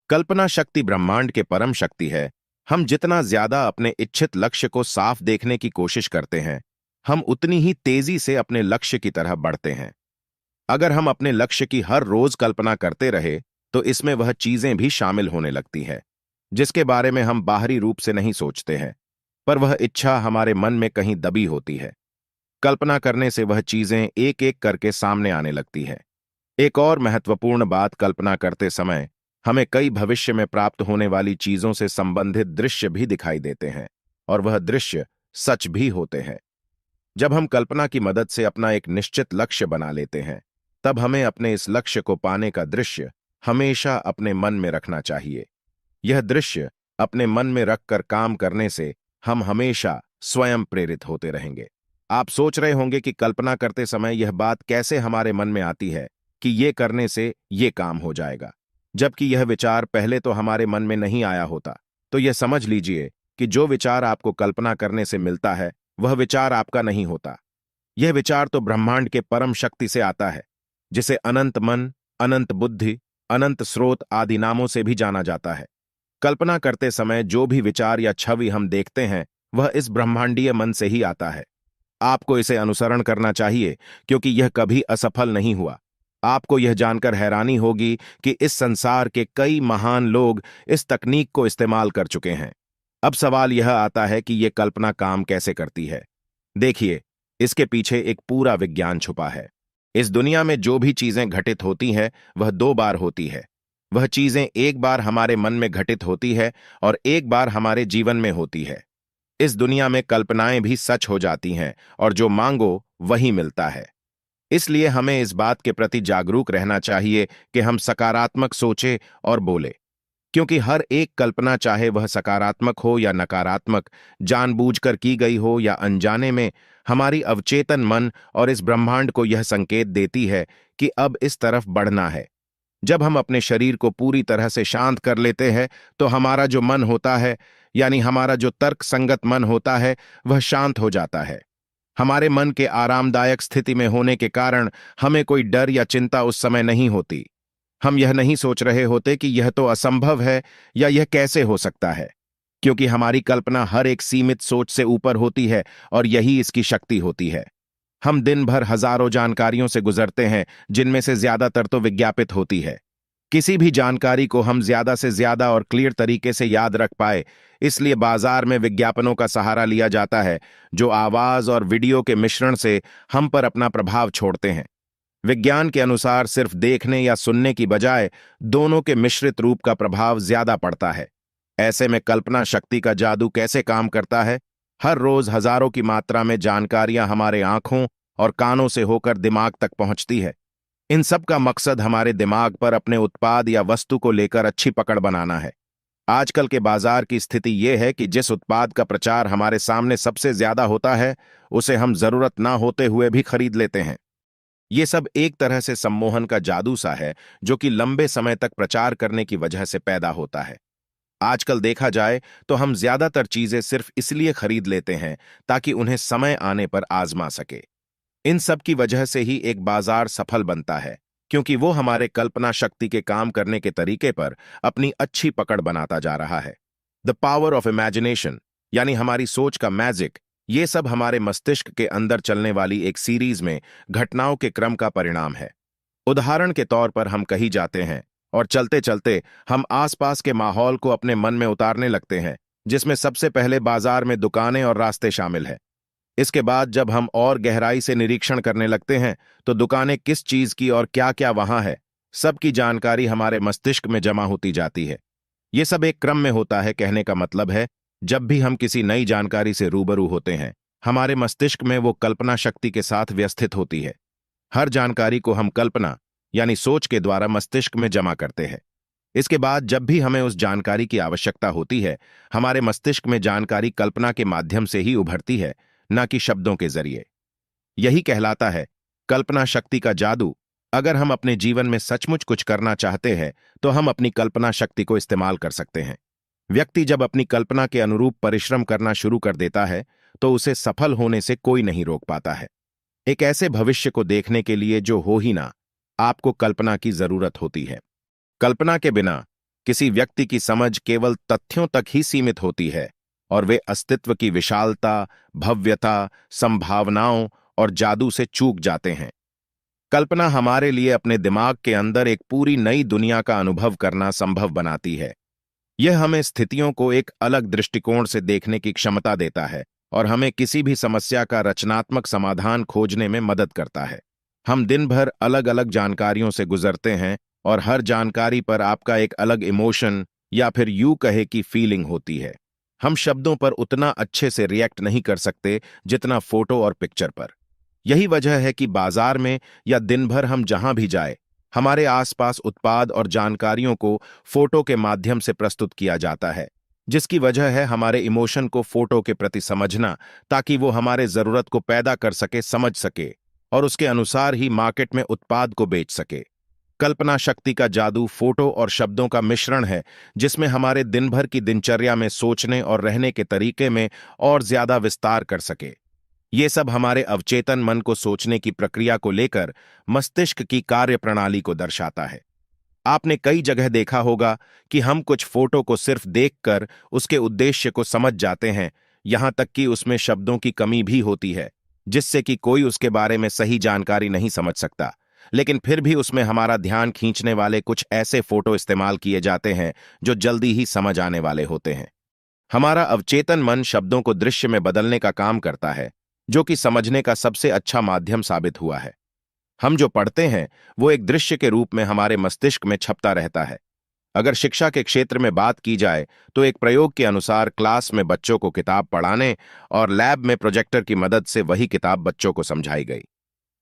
कल्पना शक्ति ब्रह्मांड के परम शक्ति है। हम जितना ज्यादा अपने इच्छित लक्ष्य को साफ देखने की कोशिश करते हैं, हम उतनी ही तेजी से अपने लक्ष्य की तरह बढ़ते हैं। अगर हम अपने लक्ष्य की हर रोज कल्पना करते रहे, तो इसमें वह चीजें भी शामिल होने लगती हैं, जिसके बारे में हम बाहरी रूप से नहीं सोचते हैं, पर वह इच्छा हमारे मन में कहीं दबी होती है। कल्पना करने से वह चीजें एक एक करके सामने आने लगती है। एक और महत्वपूर्ण बात, कल्पना करते समय हमें कई भविष्य में प्राप्त होने वाली चीजों से संबंधित दृश्य भी दिखाई देते हैं, और वह दृश्य सच भी होते हैं। जब हम कल्पना की मदद से अपना एक निश्चित लक्ष्य बना लेते हैं, तब हमें अपने इस लक्ष्य को पाने का दृश्य हमेशा अपने मन में रखना चाहिए। यह दृश्य अपने मन में रखकर काम करने से हम हमेशा स्वयं प्रेरित होते रहेंगे। आप सोच रहे होंगे कि कल्पना करते समय यह बात कैसे हमारे मन में आती है कि ये करने से ये काम हो जाएगा, जबकि यह विचार पहले तो हमारे मन में नहीं आया होता। तो यह समझ लीजिए कि जो विचार आपको कल्पना करने से मिलता है, वह विचार आपका नहीं होता। यह विचार तो ब्रह्मांड के परम शक्ति से आता है, जिसे अनंत मन, अनंत बुद्धि, अनंत स्रोत आदि नामों से भी जाना जाता है। कल्पना करते समय जो भी विचार या छवि हम देखते हैं, वह इस ब्रह्मांडीय मन से ही आता है। आपको इसे अनुसरण करना चाहिए, क्योंकि यह कभी असफल नहीं हुआ। आपको यह जानकर हैरानी होगी कि इस संसार के कई महान लोग इस तकनीक को इस्तेमाल कर चुके हैं। अब सवाल यह आता है कि यह कल्पना काम कैसे करती है। देखिए, इसके पीछे एक पूरा विज्ञान छुपा है। इस दुनिया में जो भी चीजें घटित होती हैं, वह दो बार होती है। वह चीजें एक बार हमारे मन में घटित होती है और एक बार हमारे जीवन में होती है। इस दुनिया में कल्पनाएं भी सच हो जाती हैं, और जो मांगो वही मिलता है। इसलिए हमें इस बात के प्रति जागरूक रहना चाहिए कि हम सकारात्मक सोचें और बोले, क्योंकि हर एक कल्पना, चाहे वह सकारात्मक हो या नकारात्मक, जानबूझकर की गई हो या अनजाने में, हमारी अवचेतन मन और इस ब्रह्मांड को यह संकेत देती है कि अब इस तरफ बढ़ना है। जब हम अपने शरीर को पूरी तरह से शांत कर लेते हैं, तो हमारा जो मन होता है, यानी हमारा जो तर्क संगत मन होता है, वह शांत हो जाता है। हमारे मन के आरामदायक स्थिति में होने के कारण हमें कोई डर या चिंता उस समय नहीं होती। हम यह नहीं सोच रहे होते कि यह तो असंभव है या यह कैसे हो सकता है, क्योंकि हमारी कल्पना हर एक सीमित सोच से ऊपर होती है, और यही इसकी शक्ति होती है। हम दिन भर हजारों जानकारियों से गुजरते हैं, जिनमें से ज्यादातर तो विज्ञापित होती है। किसी भी जानकारी को हम ज्यादा से ज्यादा और क्लियर तरीके से याद रख पाए, इसलिए बाजार में विज्ञापनों का सहारा लिया जाता है, जो आवाज और वीडियो के मिश्रण से हम पर अपना प्रभाव छोड़ते हैं। विज्ञान के अनुसार सिर्फ देखने या सुनने की बजाय दोनों के मिश्रित रूप का प्रभाव ज्यादा पड़ता है। ऐसे में कल्पना शक्ति का जादू कैसे काम करता है? हर रोज हजारों की मात्रा में जानकारियां हमारे आंखों और कानों से होकर दिमाग तक पहुंचती है। इन सब का मकसद हमारे दिमाग पर अपने उत्पाद या वस्तु को लेकर अच्छी पकड़ बनाना है। आजकल के बाजार की स्थिति यह है कि जिस उत्पाद का प्रचार हमारे सामने सबसे ज्यादा होता है, उसे हम जरूरत ना होते हुए भी खरीद लेते हैं। ये सब एक तरह से सम्मोहन का जादू सा है, जो कि लंबे समय तक प्रचार करने की वजह से पैदा होता है। आजकल देखा जाए तो हम ज्यादातर चीजें सिर्फ इसलिए खरीद लेते हैं ताकि उन्हें समय आने पर आजमा सके। इन सब की वजह से ही एक बाजार सफल बनता है, क्योंकि वो हमारे कल्पना शक्ति के काम करने के तरीके पर अपनी अच्छी पकड़ बनाता जा रहा है। द पावर ऑफ इमेजिनेशन, यानी हमारी सोच का मैजिक, ये सब हमारे मस्तिष्क के अंदर चलने वाली एक सीरीज में घटनाओं के क्रम का परिणाम है। उदाहरण के तौर पर हम कहीं जाते हैं और चलते चलते हम आसपास के माहौल को अपने मन में उतारने लगते हैं, जिसमें सबसे पहले बाजार में दुकानें और रास्ते शामिल हैं। इसके बाद जब हम और गहराई से निरीक्षण करने लगते हैं, तो दुकानें किस चीज की और क्या क्या वहां है, सबकी जानकारी हमारे मस्तिष्क में जमा होती जाती है। यह सब एक क्रम में होता है। कहने का मतलब है, जब भी हम किसी नई जानकारी से रूबरू होते हैं, हमारे मस्तिष्क में वो कल्पना शक्ति के साथ व्यवस्थित होती है। हर जानकारी को हम कल्पना यानी सोच के द्वारा मस्तिष्क में जमा करते हैं। इसके बाद जब भी हमें उस जानकारी की आवश्यकता होती है, हमारे मस्तिष्क में जानकारी कल्पना के माध्यम से ही उभरती है, न कि शब्दों के जरिए। यही कहलाता है कल्पना शक्ति का जादू। अगर हम अपने जीवन में सचमुच कुछ करना चाहते हैं, तो हम अपनी कल्पना शक्ति को इस्तेमाल कर सकते हैं। व्यक्ति जब अपनी कल्पना के अनुरूप परिश्रम करना शुरू कर देता है, तो उसे सफल होने से कोई नहीं रोक पाता है। एक ऐसे भविष्य को देखने के लिए जो हो ही ना, आपको कल्पना की जरूरत होती है। कल्पना के बिना किसी व्यक्ति की समझ केवल तथ्यों तक ही सीमित होती है और वे अस्तित्व की विशालता, भव्यता, संभावनाओं और जादू से चूक जाते हैं। कल्पना हमारे लिए अपने दिमाग के अंदर एक पूरी नई दुनिया का अनुभव करना संभव बनाती है। यह हमें स्थितियों को एक अलग दृष्टिकोण से देखने की क्षमता देता है और हमें किसी भी समस्या का रचनात्मक समाधान खोजने में मदद करता है। हम दिन भर अलग अलग जानकारियों से गुजरते हैं और हर जानकारी पर आपका एक अलग इमोशन या फिर यूं कहे कि फीलिंग होती है। हम शब्दों पर उतना अच्छे से रिएक्ट नहीं कर सकते जितना फोटो और पिक्चर पर। यही वजह है कि बाजार में या दिन भर हम जहां भी जाए, हमारे आसपास उत्पाद और जानकारियों को फोटो के माध्यम से प्रस्तुत किया जाता है, जिसकी वजह है हमारे इमोशन को फोटो के प्रति समझना, ताकि वो हमारे जरूरत को पैदा कर सके, समझ सके और उसके अनुसार ही मार्केट में उत्पाद को बेच सके। कल्पना शक्ति का जादू फोटो और शब्दों का मिश्रण है, जिसमें हमारे दिन भर की दिनचर्या में सोचने और रहने के तरीके में और ज्यादा विस्तार कर सके। ये सब हमारे अवचेतन मन को सोचने की प्रक्रिया को लेकर मस्तिष्क की कार्य प्रणाली को दर्शाता है। आपने कई जगह देखा होगा कि हम कुछ फोटो को सिर्फ देखकर उसके उद्देश्य को समझ जाते हैं, यहां तक कि उसमें शब्दों की कमी भी होती है, जिससे कि कोई उसके बारे में सही जानकारी नहीं समझ सकता। लेकिन फिर भी उसमें हमारा ध्यान खींचने वाले कुछ ऐसे फोटो इस्तेमाल किए जाते हैं जो जल्दी ही समझ आने वाले होते हैं। हमारा अवचेतन मन शब्दों को दृश्य में बदलने का काम करता है, जो कि समझने का सबसे अच्छा माध्यम साबित हुआ है। हम जो पढ़ते हैं वो एक दृश्य के रूप में हमारे मस्तिष्क में छपता रहता है। अगर शिक्षा के क्षेत्र में बात की जाए तो एक प्रयोग के अनुसार क्लास में बच्चों को किताब पढ़ाने और लैब में प्रोजेक्टर की मदद से वही किताब बच्चों को समझाई गई।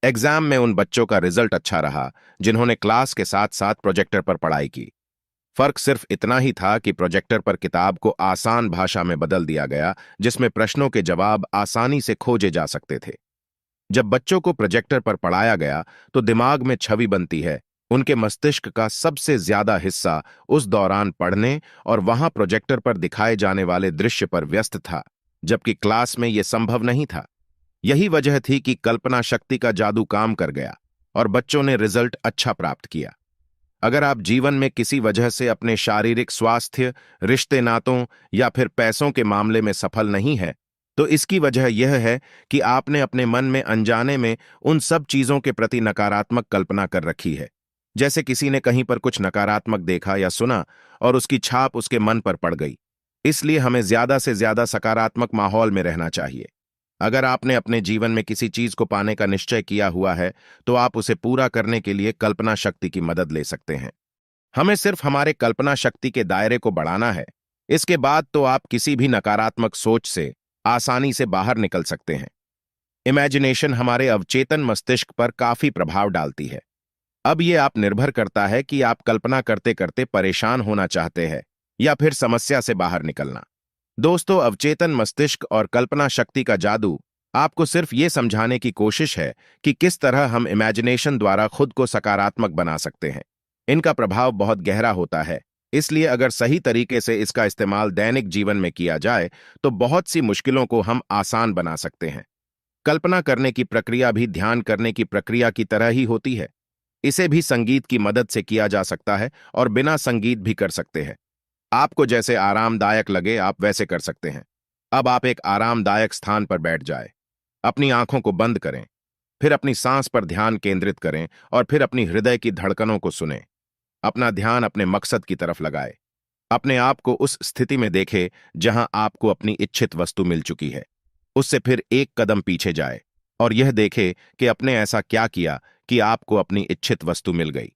एग्जाम में उन बच्चों का रिजल्ट अच्छा रहा जिन्होंने क्लास के साथ साथ प्रोजेक्टर पर पढ़ाई की। फर्क सिर्फ इतना ही था कि प्रोजेक्टर पर किताब को आसान भाषा में बदल दिया गया, जिसमें प्रश्नों के जवाब आसानी से खोजे जा सकते थे। जब बच्चों को प्रोजेक्टर पर पढ़ाया गया तो दिमाग में छवि बनती है। उनके मस्तिष्क का सबसे ज्यादा हिस्सा उस दौरान पढ़ने और वहां प्रोजेक्टर पर दिखाए जाने वाले दृश्य पर व्यस्त था, जबकि क्लास में यह संभव नहीं था। यही वजह थी कि कल्पना शक्ति का जादू काम कर गया और बच्चों ने रिजल्ट अच्छा प्राप्त किया। अगर आप जीवन में किसी वजह से अपने शारीरिक स्वास्थ्य, रिश्ते नातों या फिर पैसों के मामले में सफल नहीं है, तो इसकी वजह यह है कि आपने अपने मन में अनजाने में उन सब चीजों के प्रति नकारात्मक कल्पना कर रखी है। जैसे किसी ने कहीं पर कुछ नकारात्मक देखा या सुना और उसकी छाप उसके मन पर पड़ गई। इसलिए हमें ज्यादा से ज्यादा सकारात्मक माहौल में रहना चाहिए। अगर आपने अपने जीवन में किसी चीज को पाने का निश्चय किया हुआ है तो आप उसे पूरा करने के लिए कल्पना शक्ति की मदद ले सकते हैं। हमें सिर्फ हमारे कल्पना शक्ति के दायरे को बढ़ाना है। इसके बाद तो आप किसी भी नकारात्मक सोच से आसानी से बाहर निकल सकते हैं। इमेजिनेशन हमारे अवचेतन मस्तिष्क पर काफी प्रभाव डालती है। अब यह आप निर्भर करता है कि आप कल्पना करते करते परेशान होना चाहते हैं या फिर समस्या से बाहर निकलना। दोस्तों, अवचेतन मस्तिष्क और कल्पना शक्ति का जादू आपको सिर्फ ये समझाने की कोशिश है कि किस तरह हम इमेजिनेशन द्वारा खुद को सकारात्मक बना सकते हैं। इनका प्रभाव बहुत गहरा होता है, इसलिए अगर सही तरीके से इसका इस्तेमाल दैनिक जीवन में किया जाए तो बहुत सी मुश्किलों को हम आसान बना सकते हैं। कल्पना करने की प्रक्रिया भी ध्यान करने की प्रक्रिया की तरह ही होती है। इसे भी संगीत की मदद से किया जा सकता है और बिना संगीत भी कर सकते हैं। आपको जैसे आरामदायक लगे आप वैसे कर सकते हैं। अब आप एक आरामदायक स्थान पर बैठ जाए, अपनी आंखों को बंद करें, फिर अपनी सांस पर ध्यान केंद्रित करें और फिर अपनी हृदय की धड़कनों को सुनें। अपना ध्यान अपने मकसद की तरफ लगाए। अपने आप को उस स्थिति में देखें जहां आपको अपनी इच्छित वस्तु मिल चुकी है। उससे फिर एक कदम पीछे जाए और यह देखें कि आपने ऐसा क्या किया कि आपको अपनी इच्छित वस्तु मिल गई।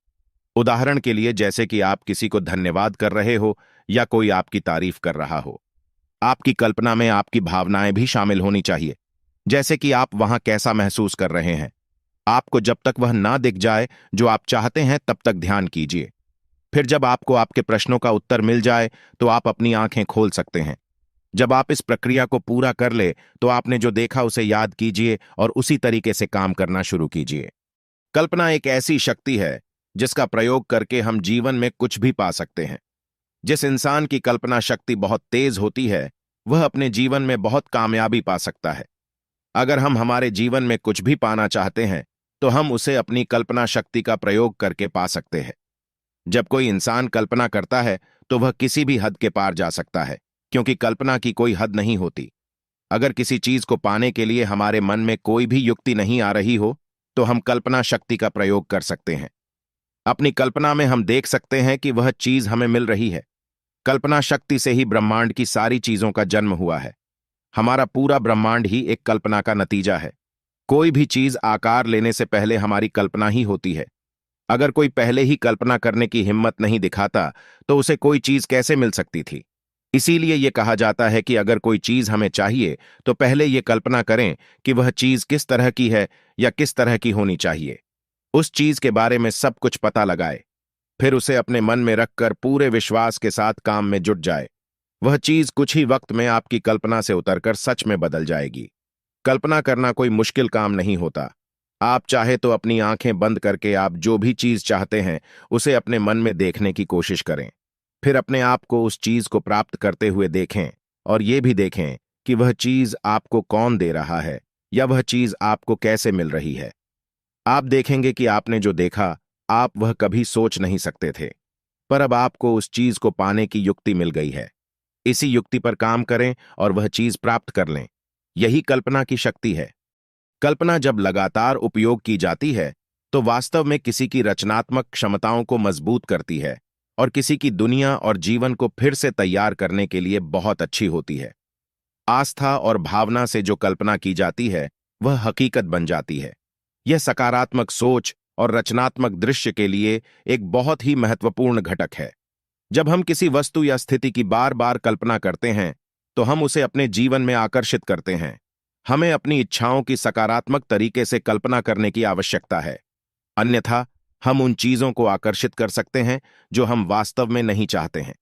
उदाहरण के लिए, जैसे कि आप किसी को धन्यवाद कर रहे हो या कोई आपकी तारीफ कर रहा हो। आपकी कल्पना में आपकी भावनाएं भी शामिल होनी चाहिए, जैसे कि आप वहां कैसा महसूस कर रहे हैं। आपको जब तक वह ना दिख जाए जो आप चाहते हैं तब तक ध्यान कीजिए। फिर जब आपको आपके प्रश्नों का उत्तर मिल जाए तो आप अपनी आंखें खोल सकते हैं। जब आप इस प्रक्रिया को पूरा कर ले तो आपने जो देखा उसे याद कीजिए और उसी तरीके से काम करना शुरू कीजिए। कल्पना एक ऐसी शक्ति है जिसका प्रयोग करके हम जीवन में कुछ भी पा सकते हैं। जिस इंसान की कल्पना शक्ति बहुत तेज होती है वह अपने जीवन में बहुत कामयाबी पा सकता है। अगर हम हमारे जीवन में कुछ भी पाना चाहते हैं तो हम उसे अपनी कल्पना शक्ति का प्रयोग करके पा सकते हैं। जब कोई इंसान कल्पना करता है तो वह किसी भी हद के पार जा सकता है, क्योंकि कल्पना की कोई हद नहीं होती। अगर किसी चीज को पाने के लिए हमारे मन में कोई भी युक्ति नहीं आ रही हो, तो हम कल्पना शक्ति का प्रयोग कर सकते हैं। अपनी कल्पना में हम देख सकते हैं कि वह चीज हमें मिल रही है। कल्पना शक्ति से ही ब्रह्मांड की सारी चीजों का जन्म हुआ है। हमारा पूरा ब्रह्मांड ही एक कल्पना का नतीजा है। कोई भी चीज आकार लेने से पहले हमारी कल्पना ही होती है। अगर कोई पहले ही कल्पना करने की हिम्मत नहीं दिखाता, तो उसे कोई चीज कैसे मिल सकती थी? इसीलिए यह कहा जाता है कि अगर कोई चीज हमें चाहिए, तो पहले यह कल्पना करें कि वह चीज किस तरह की है या किस तरह की होनी चाहिए। उस चीज के बारे में सब कुछ पता लगाए, फिर उसे अपने मन में रखकर पूरे विश्वास के साथ काम में जुट जाए। वह चीज कुछ ही वक्त में आपकी कल्पना से उतरकर सच में बदल जाएगी। कल्पना करना कोई मुश्किल काम नहीं होता। आप चाहे तो अपनी आंखें बंद करके आप जो भी चीज चाहते हैं उसे अपने मन में देखने की कोशिश करें। फिर अपने आप को उस चीज को प्राप्त करते हुए देखें, और ये भी देखें कि वह चीज आपको कौन दे रहा है या वह चीज आपको कैसे मिल रही है। आप देखेंगे कि आपने जो देखा, आप वह कभी सोच नहीं सकते थे, पर अब आपको उस चीज को पाने की युक्ति मिल गई है। इसी युक्ति पर काम करें और वह चीज प्राप्त कर लें। यही कल्पना की शक्ति है। कल्पना जब लगातार उपयोग की जाती है, तो वास्तव में किसी की रचनात्मक क्षमताओं को मजबूत करती है और किसी की दुनिया और जीवन को फिर से तैयार करने के लिए बहुत अच्छी होती है। आस्था और भावना से जो कल्पना की जाती है, वह हकीकत बन जाती है। यह सकारात्मक सोच और रचनात्मक दृश्य के लिए एक बहुत ही महत्वपूर्ण घटक है। जब हम किसी वस्तु या स्थिति की बार बार कल्पना करते हैं, तो हम उसे अपने जीवन में आकर्षित करते हैं। हमें अपनी इच्छाओं की सकारात्मक तरीके से कल्पना करने की आवश्यकता है, अन्यथा हम उन चीजों को आकर्षित कर सकते हैं जो हम वास्तव में नहीं चाहते हैं।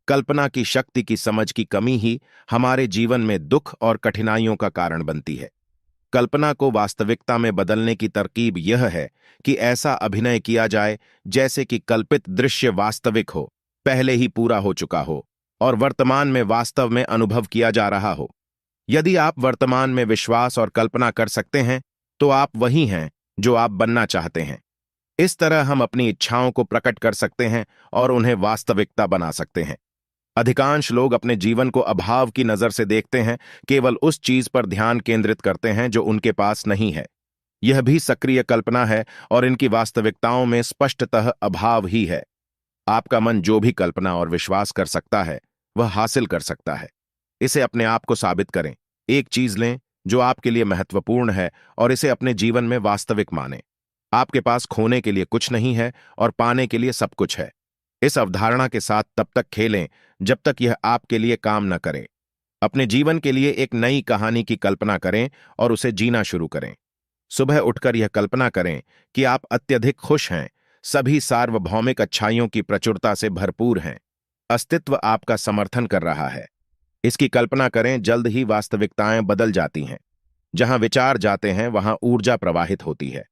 कल्पना की शक्ति की समझ की कमी ही हमारे जीवन में दुख और कठिनाइयों का कारण बनती है। कल्पना को वास्तविकता में बदलने की तरकीब यह है कि ऐसा अभिनय किया जाए जैसे कि कल्पित दृश्य वास्तविक हो, पहले ही पूरा हो चुका हो और वर्तमान में वास्तव में अनुभव किया जा रहा हो। यदि आप वर्तमान में विश्वास और कल्पना कर सकते हैं, तो आप वही हैं जो आप बनना चाहते हैं। इस तरह हम अपनी इच्छाओं को प्रकट कर सकते हैं और उन्हें वास्तविकता बना सकते हैं। अधिकांश लोग अपने जीवन को अभाव की नजर से देखते हैं, केवल उस चीज पर ध्यान केंद्रित करते हैं जो उनके पास नहीं है। यह भी सक्रिय कल्पना है और इनकी वास्तविकताओं में स्पष्टतः अभाव ही है। आपका मन जो भी कल्पना और विश्वास कर सकता है, वह हासिल कर सकता है। इसे अपने आप को साबित करें। एक चीज लें जो आपके लिए महत्वपूर्ण है और इसे अपने जीवन में वास्तविक मानें। आपके पास खोने के लिए कुछ नहीं है और पाने के लिए सब कुछ है। इस अवधारणा के साथ तब तक खेलें जब तक यह आपके लिए काम न करे। अपने जीवन के लिए एक नई कहानी की कल्पना करें और उसे जीना शुरू करें। सुबह उठकर यह कल्पना करें कि आप अत्यधिक खुश हैं, सभी सार्वभौमिक अच्छाइयों की प्रचुरता से भरपूर हैं। अस्तित्व आपका समर्थन कर रहा है। इसकी कल्पना करें, जल्द ही वास्तविकताएं बदल जाती हैं। जहां विचार जाते हैं, वहां ऊर्जा प्रवाहित होती है।